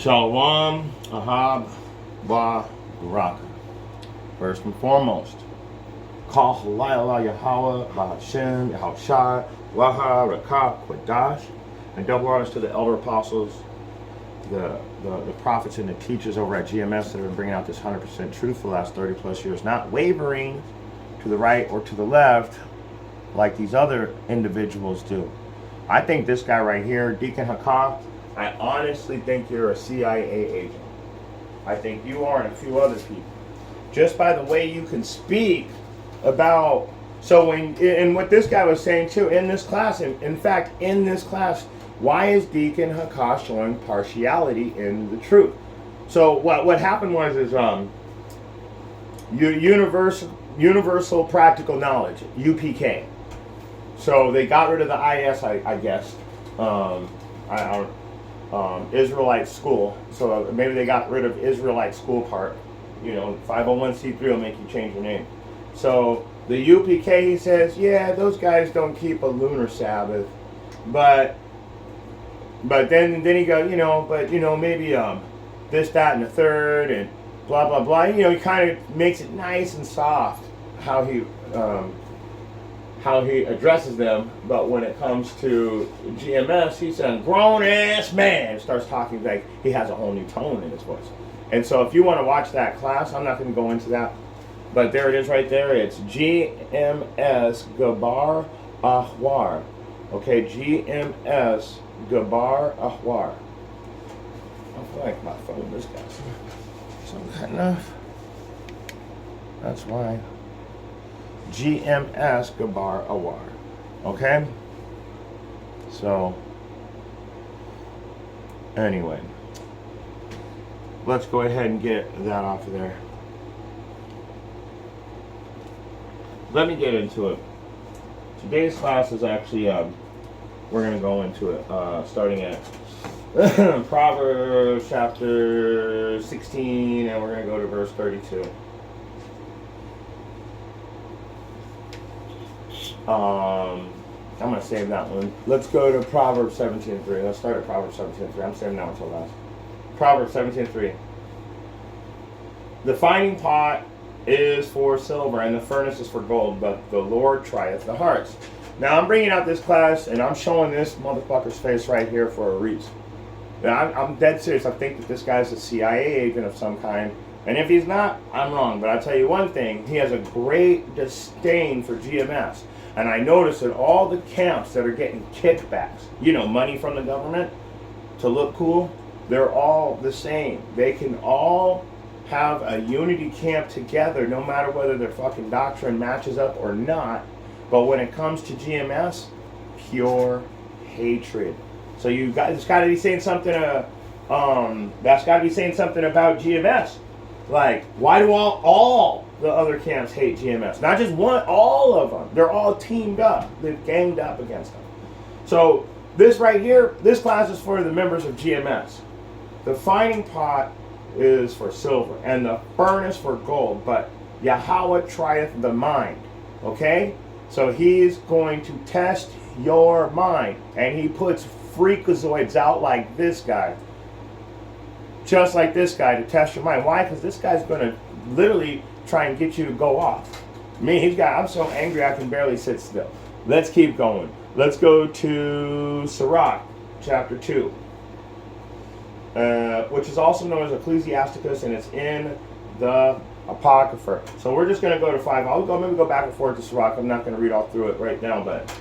Shalom, Ahab, Ba, Baraka. First and foremost, Kal Halayla Yahweh, Bahashem, Yahushai, Waha, Rakah, Quadash, and double honors to the elder apostles, the prophets and the teachers over at GMS that have been bringing out this 100% truth for the last 30 plus years, not wavering to the right or to the left like these other individuals do. I think this guy right here, Deacon Hakah, I honestly think you're a CIA agent. I think you are and a few other people. Just by the way you can speak about, so when, and what this guy was saying too, in this class, in fact, in this class, why is Deacon Hakah showing partiality in the truth? So what happened was universal practical knowledge, UPK. So they got rid of the IS, I guess. Israelite school. So maybe they got rid of Israelite school part. You know, 501c3 will make you change your name. So the UPK, he says, yeah, those guys don't keep a lunar Sabbath, but then he goes, maybe this, that, and the third, and blah blah blah. You know, he kind of makes it nice and soft how he addresses them, but when it comes to GMS, he's a grown-ass man. Starts talking like he has a whole new tone in his voice. And so if you want to watch that class, I'm not going to go into that, but there it is right there. It's GMS Gabar Ahwar. Okay, GMS Gabar Ahwar. I feel like my phone, this guy's some kind of, that's why. GMS Gabar Awar. Okay? So, anyway, let's go ahead and get that off of there. Let me get into it. Today's class is actually, we're going to go into it, starting at Proverbs chapter 16, and we're going to go to verse 32. I'm going to save that one. Let's go to Proverbs 17:3. Let's start at Proverbs 17:3. I'm saving that one until last. Proverbs 17:3. The fining pot is for silver, and the furnace is for gold, but the Lord trieth the hearts. Now, I'm bringing out this class, and I'm showing this motherfucker's face right here for a reason. Now, I'm dead serious. I think that this guy's a CIA agent of some kind. And if he's not, I'm wrong. But I'll tell you one thing. He has a great disdain for GMS. And I notice that all the camps that are getting kickbacks, money from the government to look cool, they're all the same. They can all have a unity camp together no matter whether their fucking doctrine matches up or not. But when it comes to GMS, pure hatred. So you guys, it's got to be saying something. That's got to be saying something about GMS. Like, why do all the other camps hate GMS? Not just one, all of them. They're all teamed up. They've ganged up against them. So this right here, this class is for the members of GMS. The fining pot is for silver, and the furnace for gold. But Yahweh trieth the mind. Okay? So he's going to test your mind. And he puts freakazoids out like this guy. Just like this guy to test your mind. Why? Because this guy's going to literally try and get you to go off. I'm so angry I can barely sit still. Let's keep going. Let's go to Sirach, chapter 2, which is also known as Ecclesiasticus, and it's in the Apocrypha. So we're just going to go to 5. I'll maybe go back and forth to Sirach. I'm not going to read all through it right now, but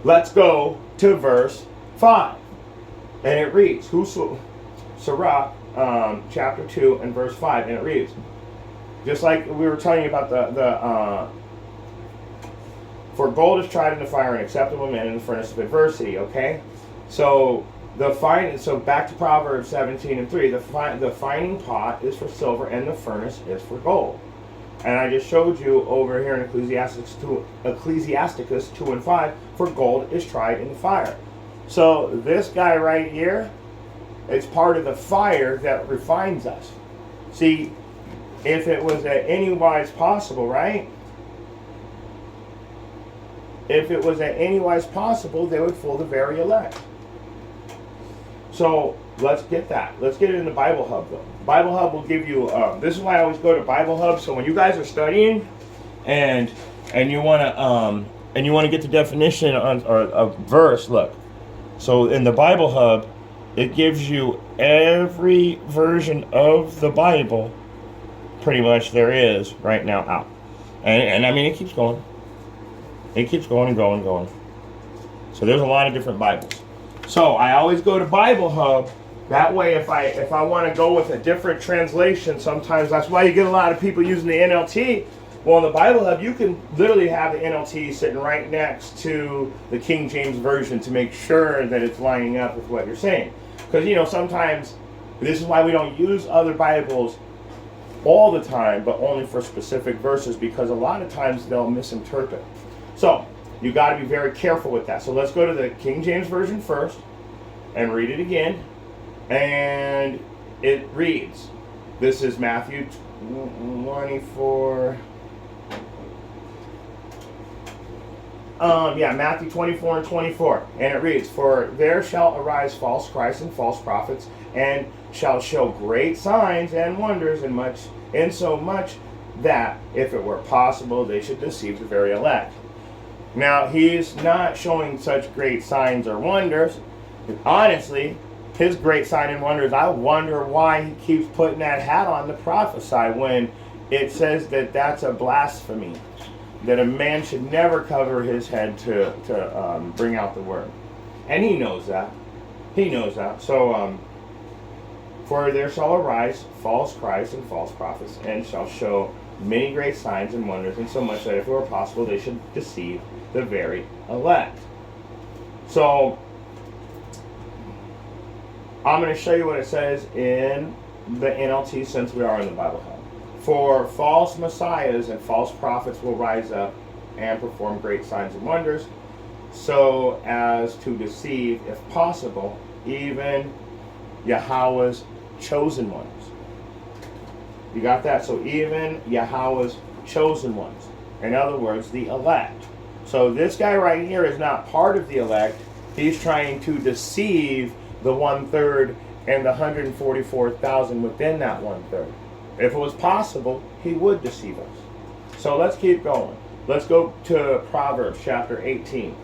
let's go to verse 5. And it reads, Sirach, chapter 2 and verse 5, and it reads, just like we were telling you about for gold is tried in the fire, and acceptable man in the furnace of adversity. Okay, so back to Proverbs 17:3. The fining pot is for silver, and the furnace is for gold. And I just showed you over here in Ecclesiasticus 2 and 5, for gold is tried in the fire. So this guy right here, it's part of the fire that refines us. See, if it was at any wise possible, right? If it was at any wise possible, they would fool the very elect. So let's get that. Let's get it in the Bible Hub though. Bible Hub will give you. This is why I always go to Bible Hub. So when you guys are studying, and you want to get the definition on or a verse, look. So in the Bible Hub, it gives you every version of the Bible, pretty much there is right now out, and I mean it keeps going. It keeps going and going and going. So there's a lot of different Bibles. So I always go to Bible Hub. That way, if I want to go with a different translation, sometimes that's why you get a lot of people using the NLT. Well, in the Bible Hub, you can literally have the NLT sitting right next to the King James Version to make sure that it's lining up with what you're saying. Because, sometimes this is why we don't use other Bibles all the time, but only for specific verses, because a lot of times they'll misinterpret. So you got to be very careful with that. So let's go to the King James Version first and read it again. And it reads, this is Matthew 24. Matthew 24 and 24. And it reads, for there shall arise false Christs and false prophets, and shall show great signs and wonders, insomuch that, if it were possible, they should deceive the very elect. Now, he's not showing such great signs or wonders. Honestly, his great sign and wonders, I wonder why he keeps putting that hat on to prophesy when it says that that's a blasphemy, that a man should never cover his head to bring out the word. And he knows that. He knows that. So, for there shall arise false Christs and false prophets, and shall show many great signs and wonders, insomuch that if it were possible, they should deceive the very elect. So, I'm going to show you what it says in the NLT, since we are in the Bible Hub. For false messiahs and false prophets will rise up and perform great signs and wonders, so as to deceive, if possible, even Yahweh's chosen ones. You got that? So even Yahweh's chosen ones. In other words, the elect. So this guy right here is not part of the elect. He's trying to deceive the 1/3 and the 144,000 within that 1/3. If it was possible, he would deceive us. So let's keep going. Let's go to Proverbs chapter 18.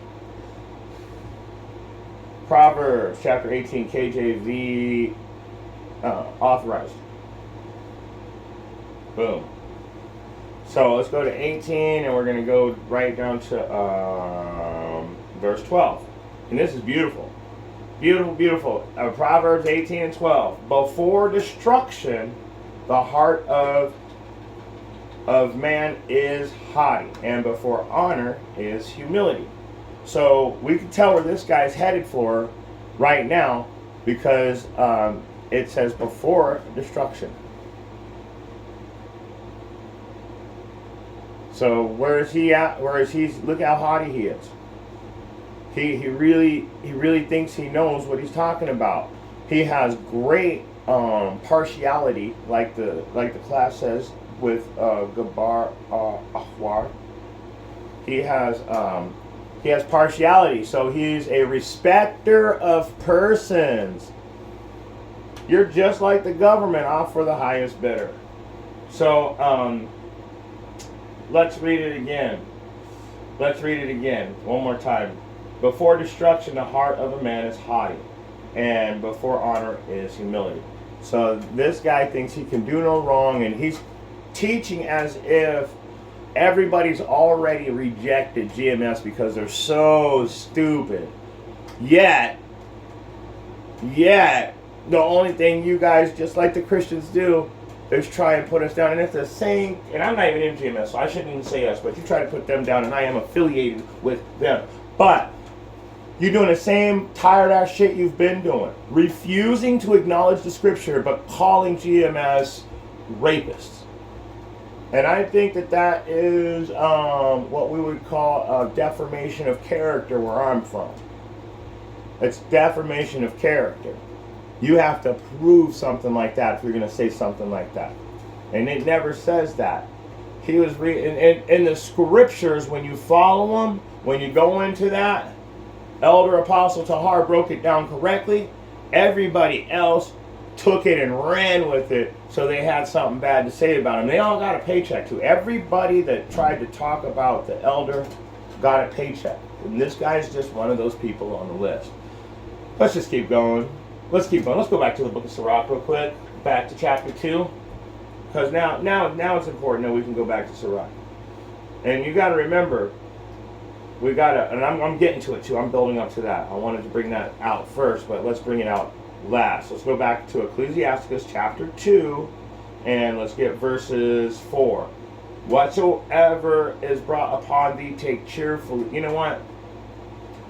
Proverbs chapter 18, KJV authorized. Boom. So let's go to 18, and we're going to go right down to verse 12. And this is beautiful. Beautiful, beautiful. Proverbs 18 and 12. Before destruction, the heart of man is haughty, and before honor is humility. So we can tell where this guy's headed for right now, because it says before destruction. So where is he at? Look how haughty he is. He really thinks he knows what he's talking about. He has great partiality, like the class says with Gabar Ahwar. He has partiality, so he's a respecter of persons. You're just like the government, off for the highest bidder. So let's read it again. Let's read it again one more time. Before destruction, the heart of a man is haughty, and before honor is humility. So this guy thinks he can do no wrong, and he's teaching as if everybody's already rejected GMS because they're so stupid. Yet, the only thing you guys, just like the Christians do, is try and put us down. And it's the same, and I'm not even in GMS, so I shouldn't even say us, but you try to put them down, and I am affiliated with them. But you're doing the same tired-ass shit you've been doing. Refusing to acknowledge the scripture, but calling GMS rapists. And I think that is what we would call a deformation of character where I'm from. It's defamation of character. You have to prove something like that if you're going to say something like that. And it never says that. He was in the scriptures, when you follow them, when you go into that, Elder Apostle Tahar broke it down correctly. Everybody else took it and ran with it, so they had something bad to say about him. They all got a paycheck too. Everybody that tried to talk about the elder got a paycheck. And this guy's just one of those people on the list. Let's just keep going. Let's keep going. Let's go back to the book of Sirach real quick. Back to chapter 2. Because now it's important that we can go back to Sirach. And you got to remember, we got to, and I'm getting to it too. I'm building up to that. I wanted to bring that out first, but let's bring it out last. Let's go back to Ecclesiasticus chapter 2, and let's get verses 4. Whatsoever is brought upon thee, take cheerfully. You know what?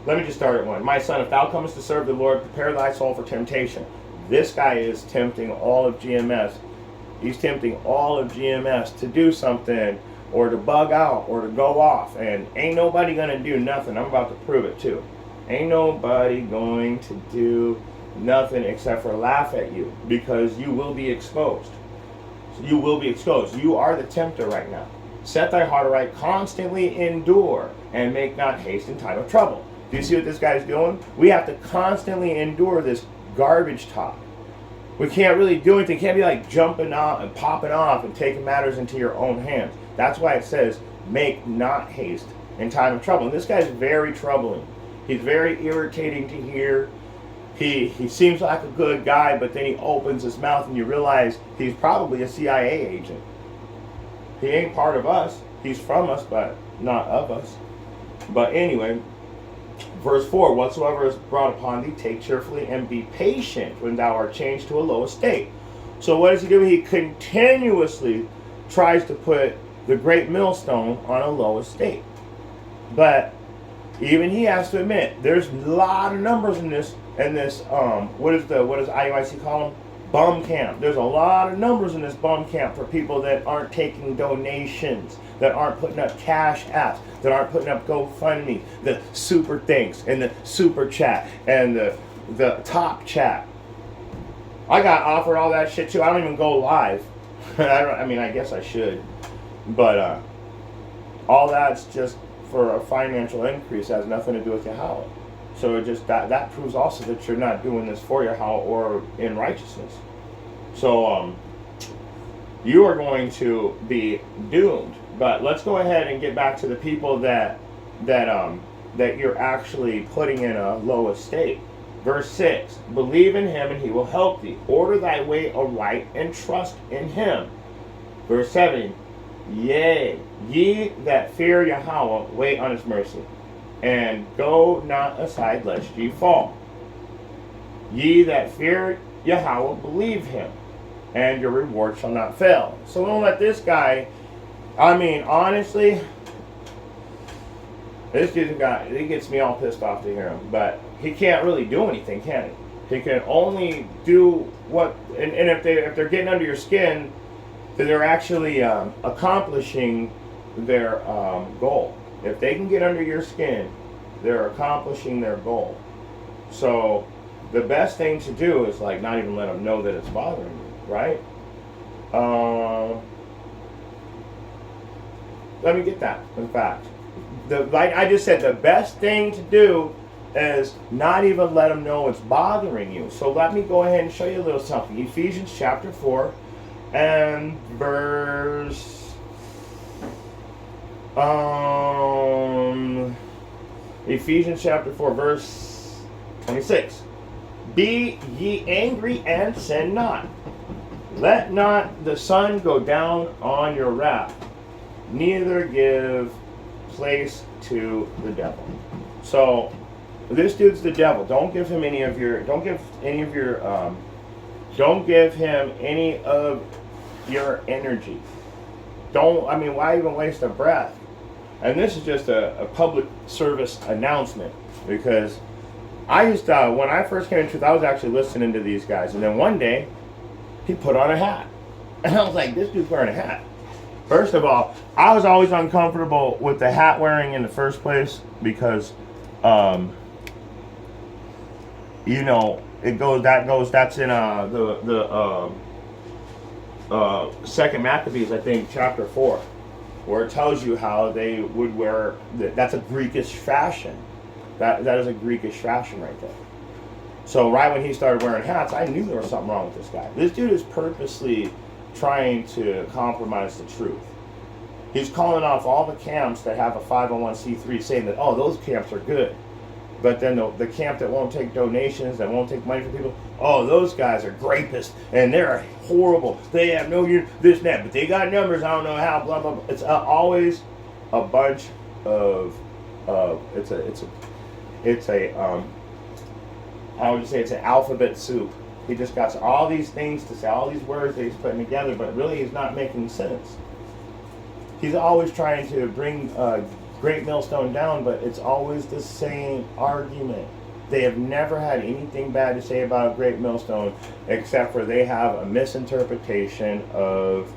Let me just start at 1. My son, if thou comest to serve the Lord, prepare thy soul for temptation. This guy is tempting all of GMS. He's tempting all of GMS to do something, or to bug out, or to go off. And ain't nobody going to do nothing. I'm about to prove it too. Ain't nobody going to do nothing except for laugh at you, because you will be exposed. You will be exposed. You are the tempter right now. Set thy heart aright, constantly endure, and make not haste in time of trouble. Do you see what this guy's doing? We have to constantly endure this garbage talk. We can't really do anything. Can't be like jumping off and popping off and taking matters into your own hands. That's why it says, make not haste in time of trouble. And this guy's very troubling. He's very irritating to hear. He seems like a good guy, but then he opens his mouth and you realize he's probably a CIA agent. He ain't part of us. He's from us, but not of us. But anyway, verse 4, whatsoever is brought upon thee, take cheerfully and be patient when thou art changed to a low estate. So what does he do? He continuously tries to put the great millstone on a low estate. But even he has to admit, there's a lot of numbers in this, what does IUIC call them? Bum camp. There's a lot of numbers in this bum camp for people that aren't taking donations, that aren't putting up cash apps, that aren't putting up GoFundMe, the super thanks, and the super chat, and the top chat. I got offered all that shit too. I don't even go live. I guess I should. But all that's just for a financial increase. It has nothing to do with Yahweh. So it just that proves also that you're not doing this for Yahweh or in righteousness. So you are going to be doomed. But let's go ahead and get back to the people that you're actually putting in a low estate. Verse 6, believe in him and he will help thee. Order thy way aright and trust in him. Verse 7, yea, ye that fear Yahweh, wait on his mercy, and go not aside lest ye fall. Ye that fear Yahweh, believe him, and your reward shall not fail. So don't let this guy, honestly, this dude's guy, it gets me all pissed off to hear him, but he can't really do anything, can he? He can only do what, and if they're getting under your skin, then they're actually accomplishing their goal. If they can get under your skin, they're accomplishing their goal. So the best thing to do is like not even let them know that it's bothering you, right? Let me get that. In fact, like I just said, the best thing to do is not even let them know it's bothering you. So let me go ahead and show you a little something. Ephesians chapter 4 and verse Ephesians chapter 4 verse 26. Be ye angry and sin not. Let not the sun go down on your wrath, neither give place to the devil. So this dude's the devil. Don't give him any of your don't give him any of your energy. Why even waste a breath? And this is just a public service announcement, because I used to, when I first came into truth, I was actually listening to these guys, and then one day he put on a hat, and I was like, this dude's wearing a hat. First of all, I was always uncomfortable with the hat wearing in the first place, because that's in the Second Maccabees, I think, chapter 4, where it tells you how they would wear. That's a Greekish fashion. That is a Greekish fashion right there. So right when he started wearing hats, I knew there was something wrong with this guy. This dude is purposely trying to compromise the truth. He's calling off all the camps that have a 501c3 saying that, oh, those camps are good. But then the camp that won't take donations, that won't take money from people, oh, those guys are grapists, and they're horrible. They have no this and that, but they got numbers, I don't know how, blah, blah, blah. It's always a bunch of, it's how would you say, it's an alphabet soup. He just got all these things to say, all these words that he's putting together, but really he's not making sense. He's always trying to bring Great Millstone down, but it's always the same argument. They have never had anything bad to say about Great Millstone, except for they have a misinterpretation of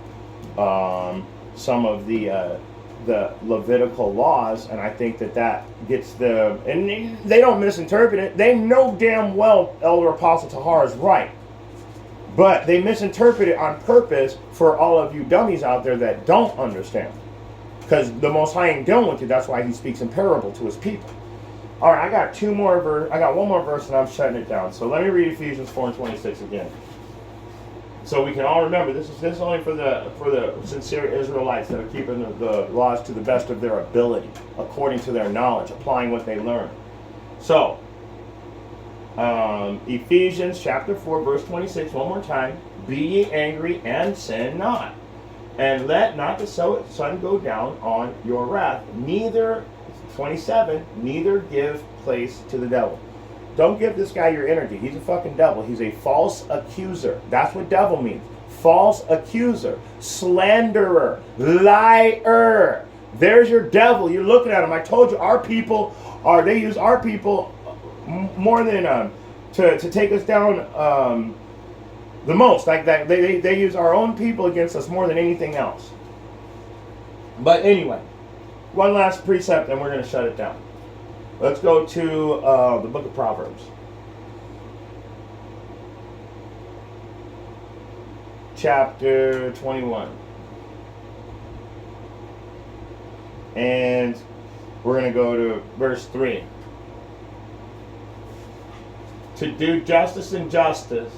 some of the Levitical laws, and I think that gets the, and they don't misinterpret it. They know damn well Elder Apostle Tahar is right, but they misinterpret it on purpose for all of you dummies out there that don't understand. Because the Most High ain't dealing with you. That's why he speaks in parable to his people. All right, I got one more verse, and I'm shutting it down. So let me read Ephesians 4:26 again, so we can all remember. This is only for the sincere Israelites that are keeping the laws to the best of their ability, according to their knowledge, applying what they learn. So Ephesians chapter 4, verse 26. One more time. Be ye angry and sin not. And let not the sun go down on your wrath. Neither, 27, neither give place to the devil. Don't give this guy your energy. He's a fucking devil. He's a false accuser. That's what devil means. False accuser. Slanderer. Liar. There's your devil. You're looking at him. I told you, our people they use our people more than to take us down the most. Like that, they use our own people against us more than anything else. But anyway, one last precept and we're going to shut it down. Let's go to the book of Proverbs. Chapter 21. And we're going to go to verse 3. To do justice and judgment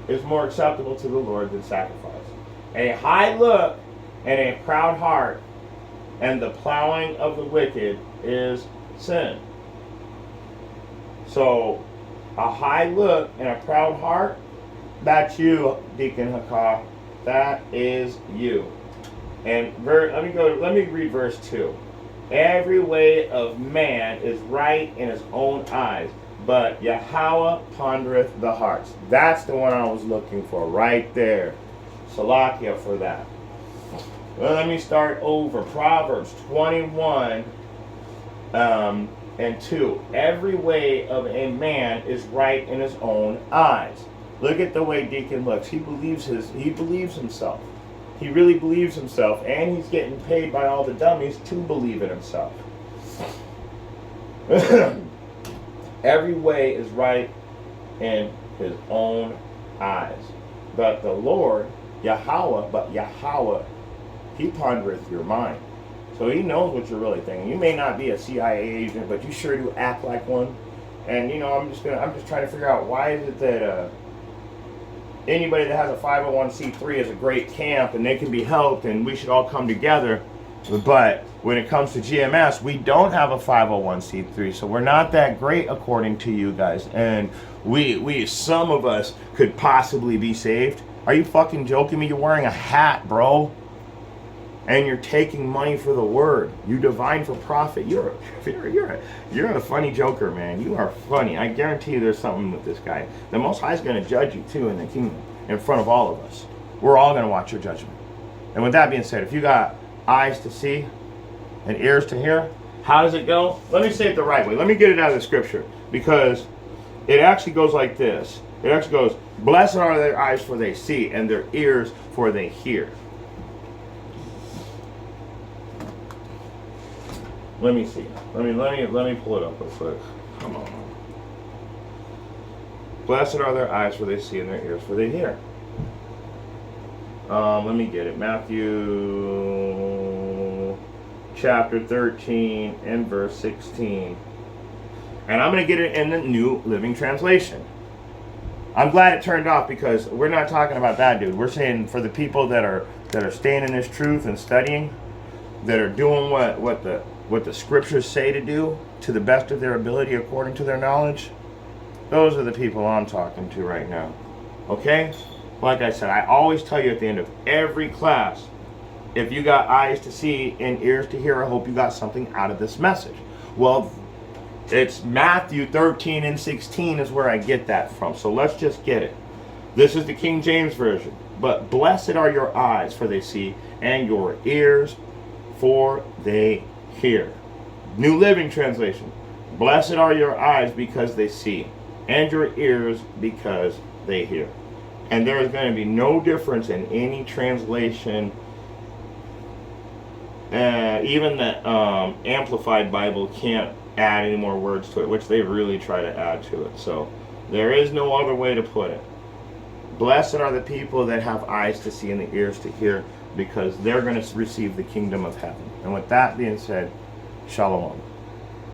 is more acceptable to the Lord than sacrifice. A high look and a proud heart, and the plowing of the wicked is sin. So, a high look and a proud heart, that's you, Deacon Hakah. That is you. And let me read verse 2. Every way of man is right in his own eyes, but Yahweh pondereth the hearts. That's the one I was looking for, right there. Salakia for that. Well, let me start over. Proverbs 21 and 2. Every way of a man is right in his own eyes. Look at the way Deacon looks. He believes himself. He really believes himself, and he's getting paid by all the dummies to believe in himself. Every way is right in his own eyes. But the Lord, Yahweh, he pondereth your mind. So he knows what you're really thinking. You may not be a CIA agent, but you sure do act like one. And I'm just trying to figure out, why is it that anybody that has a 501c3 is a great camp and they can be helped and we should all come together. But when it comes to GMS, we don't have a 501c3, so we're not that great according to you guys. And we some of us could possibly be saved. Are you fucking joking me? You're wearing a hat, bro. And you're taking money for the word. You divine for profit. You're a funny joker, man. You are funny. I guarantee you there's something with this guy. The Most High is going to judge you too in the kingdom, in front of all of us. We're all going to watch your judgment. And with that being said, if you got eyes to see and ears to hear, how does it go? Let me say it the right way. Let me get it out of the scripture, because it actually goes like this. It actually goes, blessed are their eyes for they see, and their ears for they hear. Let me see. Let me pull it up real quick. Come on. Blessed are their eyes for they see, and their ears for they hear. Let me get it. Matthew chapter 13 and verse 16. And I'm going to get it in the New Living Translation. I'm glad it turned off because we're not talking about that, dude. We're saying for the people that are staying in this truth and studying, that are doing what the scriptures say to do to the best of their ability according to their knowledge. Those are the people I'm talking to right now. Okay? Like I said, I always tell you at the end of every class, if you got eyes to see and ears to hear, I hope you got something out of this message. Well, it's Matthew 13 and 16 is where I get that from. So let's just get it. This is the King James Version. But blessed are your eyes, for they see, and your ears, for they hear. New Living Translation. Blessed are your eyes because they see, and your ears because they hear. And there is going to be no difference in any translation. Even the Amplified Bible can't add any more words to it, which they really try to add to it. So there is no other way to put it. Blessed are the people that have eyes to see and the ears to hear, because they're going to receive the kingdom of heaven. And with that being said, shalom.